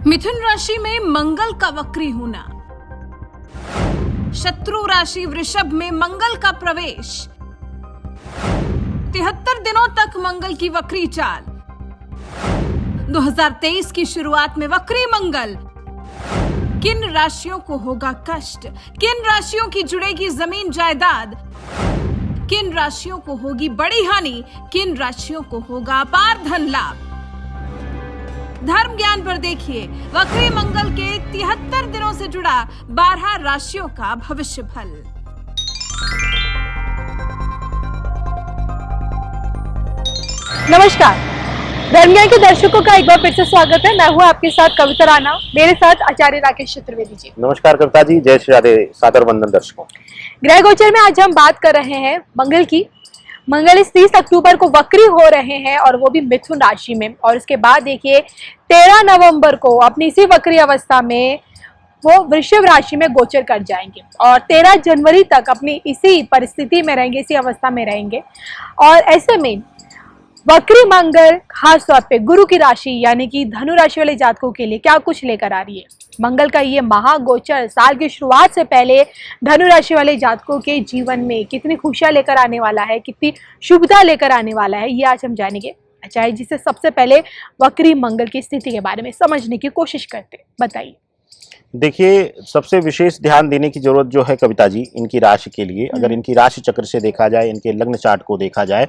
मिथुन राशि में मंगल का वक्री होना, शत्रु राशि वृषभ में मंगल का प्रवेश, 73 दिनों तक मंगल की वक्री चाल, 2023 की शुरुआत में वक्री मंगल। किन राशियों को होगा कष्ट, किन राशियों की जुड़ेगी जमीन जायदाद, किन राशियों को होगी बड़ी हानि, किन राशियों को होगा अपार धन लाभ। धर्म ज्ञान पर देखिए वक्री मंगल के 73 दिनों से जुड़ा 12 राशियों का भविष्य फल। नमस्कार, धर्म ज्ञान के दर्शकों का एक बार फिर से स्वागत है। मैं हूँ आपके साथ कविता राणा, मेरे साथ आचार्य राकेश चतुर्वेदी जी। नमस्कार कविता जी, जय श्री राधे, सादर वंदन दर्शकों। ग्रह गोचर में आज हम बात कर रहे हैं मंगल की। मंगल इस 30 अक्टूबर को वक्री हो रहे हैं और वो भी मिथुन राशि में, और उसके बाद देखिए 13 नवंबर को अपनी इसी वक्री अवस्था में वो वृषभ राशि में गोचर कर जाएंगे और 13 जनवरी तक अपनी इसी परिस्थिति में रहेंगे, इसी अवस्था में रहेंगे। और ऐसे में वक्री मंगल खास तौर पे गुरु की राशि यानी कि धनु राशि वाले जातकों के लिए क्या कुछ लेकर आ रही है। मंगल का ये महागोचर साल की शुरुआत से पहले धनु राशि वाले जातकों के जीवन में कितनी खुशियां लेकर आने वाला है, कितनी शुभता लेकर आने वाला है, ये आज हम जानेंगे। आचार्य जी से सबसे पहले वक्री मंगल की स्थिति के बारे में समझने की कोशिश करते हैं, बताइए। देखिए, सबसे विशेष ध्यान देने की जरूरत जो है कविता जी इनकी राशि के लिए, अगर इनकी राशि चक्र से देखा जाए, इनके लग्न चार्ट को देखा जाए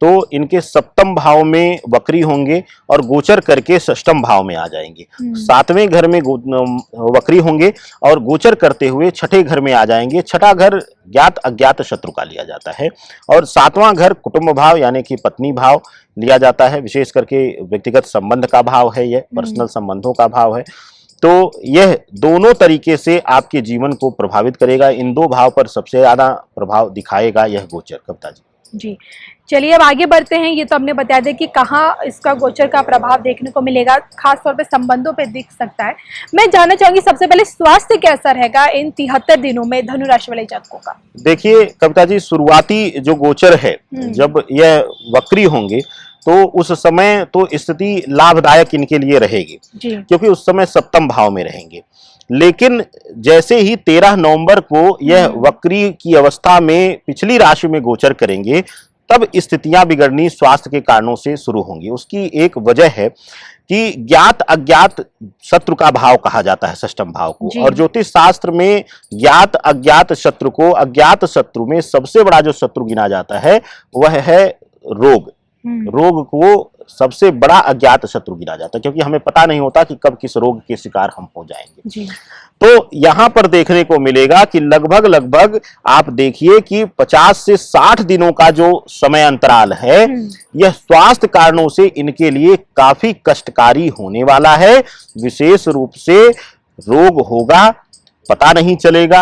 तो इनके सप्तम भाव में वक्री होंगे और गोचर करके षष्ठम भाव में आ जाएंगे। सातवें घर में वक्री होंगे और गोचर करते हुए छठे घर में आ जाएंगे। छठा घर ज्ञात अज्ञात शत्रु का लिया जाता है और सातवां घर कुटुंब भाव यानी कि पत्नी भाव लिया जाता है। विशेष करके व्यक्तिगत संबंध का भाव है, यह पर्सनल संबंधों का भाव है। तो यह दोनों तरीके से आपके जीवन को प्रभावित करेगा। इन दो भाव पर सबसे ज्यादा प्रभाव दिखाएगा यह गोचर कविता जी। चलिए अब आगे बढ़ते हैं। ये तो हमने बता दिया कि कहाँ इसका गोचर का प्रभाव देखने को मिलेगा, खास तौर पे संबंधों पे दिख सकता है। मैं जानना चाहूंगी सबसे पहले स्वास्थ्य कैसा रहेगा इन 73 दिनों में धनु राशि वाले जातकों का। देखिए कविता जी, शुरुआती जो गोचर है जब यह वक्री होंगे तो उस समय तो स्थिति लाभदायक इनके लिए रहेगी क्योंकि उस समय सप्तम भाव में रहेंगे। लेकिन जैसे ही 13 नवंबर को यह वक्री की अवस्था में पिछली राशि में गोचर करेंगे तब स्थितियां बिगड़नी स्वास्थ्य के कारणों से शुरू होंगी। उसकी एक वजह है कि ज्ञात अज्ञात शत्रु का भाव कहा जाता है षष्ठम भाव को, और ज्योतिष शास्त्र में ज्ञात अज्ञात शत्रु को, अज्ञात शत्रु में सबसे बड़ा जो शत्रु गिना जाता है वह है रोग। रोग को सबसे बड़ा अज्ञात शत्रु गिना जाता है क्योंकि हमें पता नहीं होता कि कब किस रोग के शिकार हम हो जाएंगे। तो यहां पर देखने को मिलेगा कि लगभग आप देखिए कि 50 से 60 दिनों का जो समय अंतराल है यह स्वास्थ्य कारणों से इनके लिए काफी कष्टकारी होने वाला है। विशेष रूप से रोग होगा, पता नहीं चलेगा,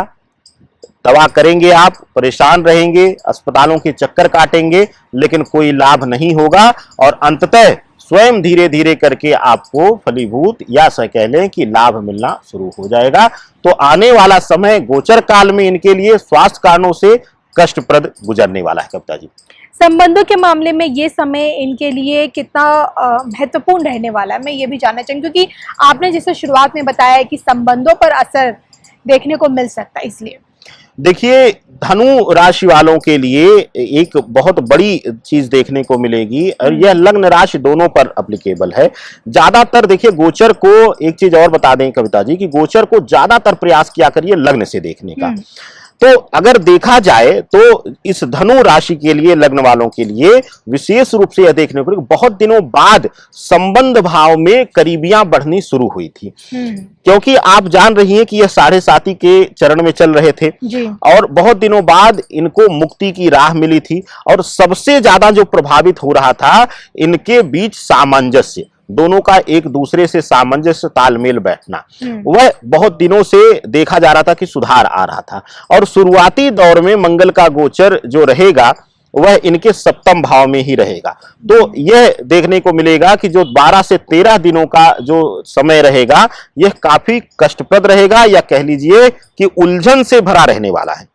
दवा करेंगे, आप परेशान रहेंगे, अस्पतालों के चक्कर काटेंगे, लेकिन कोई लाभ नहीं होगा और अंततः स्वयं धीरे धीरे करके आपको फलीभूत या कह लें कि लाभ मिलना शुरू हो जाएगा। तो आने वाला समय गोचर काल में इनके लिए स्वास्थ्य कारणों से कष्टप्रद गुजरने वाला है कविता जी। संबंधों के मामले में ये समय इनके लिए कितना महत्वपूर्ण रहने वाला है, मैं ये भी जानना चाहूंगी क्योंकि आपने जैसे शुरुआत में बताया कि संबंधों पर असर देखने को मिल सकता है। इसलिए देखिए धनु राशि वालों के लिए एक बहुत बड़ी चीज देखने को मिलेगी और यह लग्न राशि दोनों पर एप्लीकेबल है। ज्यादातर देखिए गोचर को, एक चीज और बता दें कविता जी कि गोचर को ज्यादातर प्रयास किया करिए लग्न से देखने का। तो अगर देखा जाए तो इस धनु राशि के लिए, लग्न वालों के लिए विशेष रूप से यह देखने को बहुत दिनों बाद संबंध भाव में करीबियां बढ़नी शुरू हुई थी क्योंकि आप जान रही हैं कि यह 7.5 के चरण में चल रहे थे और बहुत दिनों बाद इनको मुक्ति की राह मिली थी। और सबसे ज्यादा जो प्रभावित हो रहा था इनके बीच सामंजस्य, दोनों का एक दूसरे से सामंजस्य तालमेल बैठना, वह बहुत दिनों से देखा जा रहा था कि सुधार आ रहा था। और शुरुआती दौर में मंगल का गोचर जो रहेगा वह इनके सप्तम भाव में ही रहेगा। तो यह देखने को मिलेगा कि जो 12 से 13 दिनों का जो समय रहेगा यह काफी कष्टप्रद रहेगा या कह लीजिए कि उलझन से भरा रहने वाला है।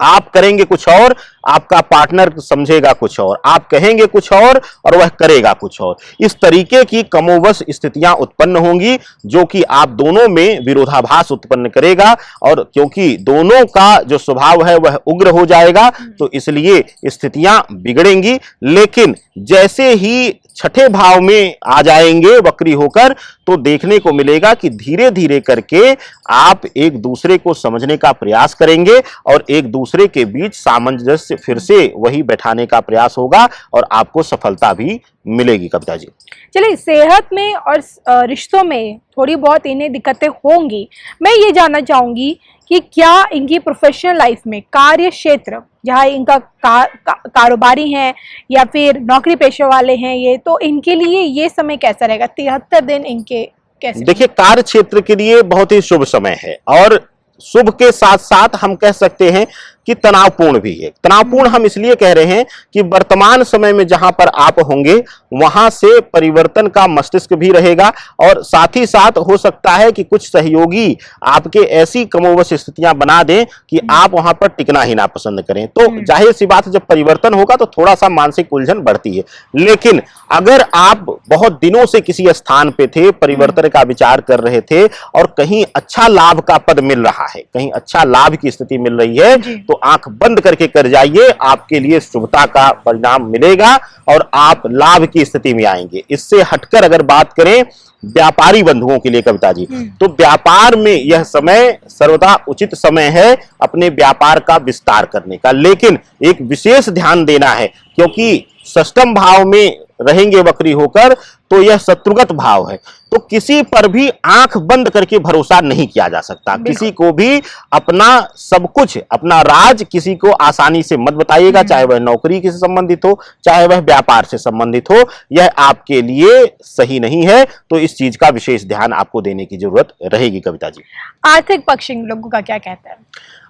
आप करेंगे कुछ और, आपका पार्टनर समझेगा कुछ और, आप कहेंगे कुछ और वह करेगा कुछ और। इस तरीके की कमोवश स्थितियां उत्पन्न होंगी जो कि आप दोनों में विरोधाभास उत्पन्न करेगा, और क्योंकि दोनों का जो स्वभाव है वह उग्र हो जाएगा तो इसलिए स्थितियां बिगड़ेंगी। लेकिन जैसे ही छठे भाव में आ जाएंगे वक्री होकर तो देखने को मिलेगा कि धीरे धीरे करके आप एक दूसरे को समझने का प्रयास करेंगे और एक दूसरे के बीच सामंजस्य फिर से वही बैठाने का प्रयास होगा और आपको सफलता भी मिलेगी। कविता जी, चलिए, सेहत में और रिश्तों में थोड़ी बहुत इन्हें दिक्कतें होंगी। मैं ये जानना चाहूंगी कि क्या इनकी प्रोफेशनल लाइफ में, कार्य क्षेत्र जहाँ इनका कारोबारी हैं या फिर नौकरी पेशे वाले हैं ये, तो इनके लिए ये समय कैसा रहेगा? 73 दिन इनके कैसे? देखिए, कार्य क्षेत्र के लिए बहुत ही शुभ समय है और शुभ के साथ साथ हम कह सकते हैं कि तनावपूर्ण भी है। तनावपूर्ण हम इसलिए कह रहे हैं कि वर्तमान समय में जहां पर आप होंगे वहां से परिवर्तन का मस्तिष्क भी रहेगा और साथ ही साथ हो सकता है कि कुछ सहयोगी आपके ऐसी कमोबश स्थितियां बना दें कि आप वहां पर टिकना ही ना पसंद करें। तो जाहिर सी बात है, जब परिवर्तन होगा तो थोड़ा सा मानसिक उलझन बढ़ती है। लेकिन अगर आप बहुत दिनों से किसी स्थान पे थे, परिवर्तन का विचार कर रहे थे और कहीं अच्छा लाभ का पद मिल रहा है, कहीं अच्छा लाभ की स्थिति मिल रही है, तो आंख बंद करके कर जाइए, आपके लिए शुभता का परिणाम मिलेगा और आप लाभ की स्थिति में आएंगे। इससे हटकर अगर बात करें व्यापारी बंधुओं के लिए कविता जी, तो व्यापार में यह समय सर्वदा उचित समय है अपने व्यापार का विस्तार करने का। लेकिन एक विशेष ध्यान देना है, क्योंकि षष्ठम भाव में रहेंगे वक्री होकर तो यह शत्रुगत भाव है, तो किसी पर भी आंख बंद करके भरोसा नहीं किया जा सकता। किसी को भी अपना सब कुछ, अपना राज किसी को आसानी से मत बताइएगा, चाहे वह नौकरी से संबंधित हो, चाहे वह व्यापार से संबंधित हो, यह आपके लिए सही नहीं है। तो इस चीज का विशेष ध्यान आपको देने की जरूरत रहेगी। कविता जी, आर्थिक पक्ष इन लोगों का क्या कहता है?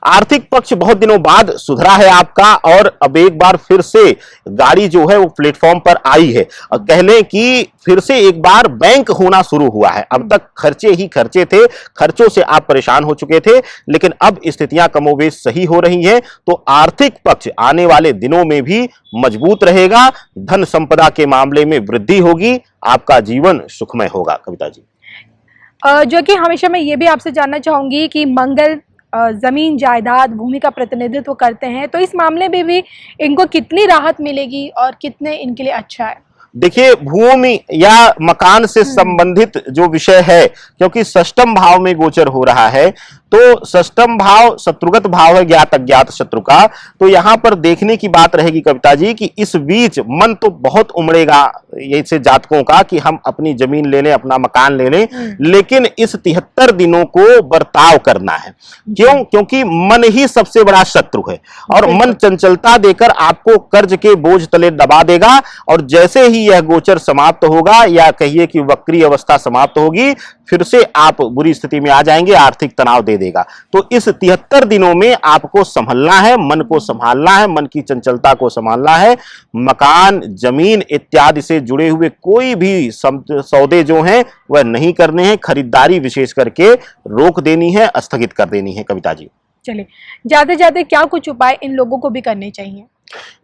आर्थिक पक्ष बहुत दिनों बाद सुधरा है आपका और अब एक बार फिर से गाड़ी जो है वो प्लेटफॉर्म पर आई है। और कह लें कि फिर से एक बार बैंक होना शुरू हुआ है। अब तक खर्चे ही खर्चे थे, खर्चों से आप परेशान हो चुके थे, लेकिन अब स्थितियां कमोबेश सही हो रही हैं। तो आर्थिक पक्ष आने वाले दिनों में भी मजबूत रहेगा, धन संपदा के मामले में वृद्धि होगी, आपका जीवन सुखमय होगा। कविता जी, जो कि हमेशा मैं ये भी आपसे जानना चाहूंगी कि मंगल जमीन जायदाद भूमि का प्रतिनिधित्व करते हैं, तो इस मामले में भी इनको कितनी राहत मिलेगी और कितने इनके लिए अच्छा है? देखिए, भूमि या मकान से संबंधित जो विषय है, क्योंकि षष्ठम भाव में गोचर हो रहा है, तो षष्ठम भाव शत्रुगत भाव है, ज्ञात अज्ञात शत्रु का। तो यहां पर देखने की बात रहेगी कविता जी कि इस बीच मन तो बहुत उमड़ेगा ऐसे जातकों का कि हम अपनी जमीन ले लें, अपना मकान ले लें, लेकिन इस 73 दिनों को बर्ताव करना है। क्यों? क्योंकि मन ही सबसे बड़ा शत्रु है और मन चंचलता देकर आपको कर्ज के बोझ तले दबा देगा। और जैसे ही यह गोचर समाप्त होगा या कहिए कि वक्री अवस्था समाप्त होगी, फिर से आप बुरी स्थिति में आ जाएंगे, आर्थिक तनाव दे देगा। तो इस 73 दिनों में आपको संभलना है, मन को संभालना है, मन की चंचलता को संभालना है। मकान, जमीन इत्यादि से जुड़े हुए कोई भी सौदे जो हैं वह नहीं करने हैं, खरीदारी विशेष करके रोक देनी है, स्थगित कर देनी है। कविता जी, चलिए, जाते जाते क्या कुछ उपाय इन लोगों को भी करने चाहिए?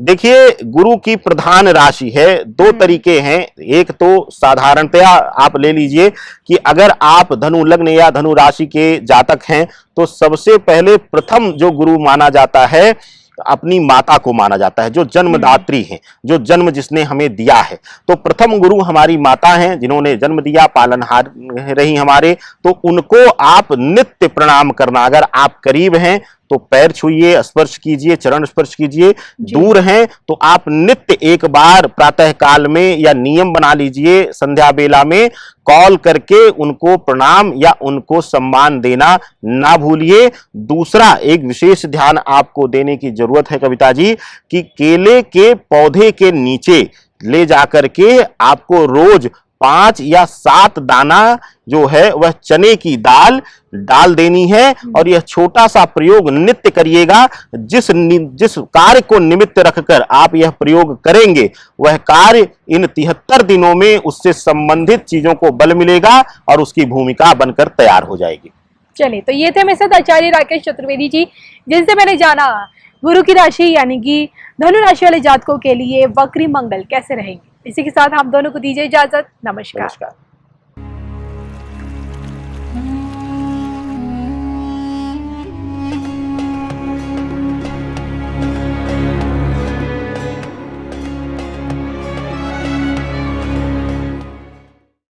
देखिए, गुरु की प्रधान राशि है, दो तरीके हैं। एक तो साधारणतया आप ले लीजिए कि अगर आप धनु लग्न या धनु राशि के जातक हैं तो सबसे पहले प्रथम जो गुरु माना जाता है अपनी माता को माना जाता है, जो जन्मदात्री हैं, जो जन्म जिसने हमें दिया है। तो प्रथम गुरु हमारी माता हैं, जिन्होंने जन्म दिया, पालनहार रही हमारे। तो उनको आप नित्य प्रणाम करना, अगर आप करीब हैं तो पैर छूइए, स्पर्श कीजिए, चरण स्पर्श कीजिए। दूर हैं तो आप नित्य एक बार प्रातः काल में या नियम बना लीजिए, संध्या बेला में कॉल करके उनको प्रणाम या उनको सम्मान देना ना भूलिए। दूसरा एक विशेष ध्यान आपको देने की जरूरत है कविता जी कि केले के पौधे के नीचे ले जाकर के आपको रोज 5 या 7 दाना जो है वह चने की दाल डाल देनी है। और यह छोटा सा प्रयोग नित्य करिएगा। जिस कार्य को निमित्त रखकर आप यह प्रयोग करेंगे वह कार्य इन 73 दिनों में उससे संबंधित चीजों को बल मिलेगा और उसकी भूमिका बनकर तैयार हो जाएगी। चलिए, तो ये थे मेरे साथ आचार्य राकेश चतुर्वेदी जी, जिनसे मैंने जाना गुरु की राशि यानी कि धनु राशि वाले जातकों के लिए वक्री मंगल कैसे रहेंगे। इसी के साथ हम दोनों को दीजिए इजाजत। नमस्कार।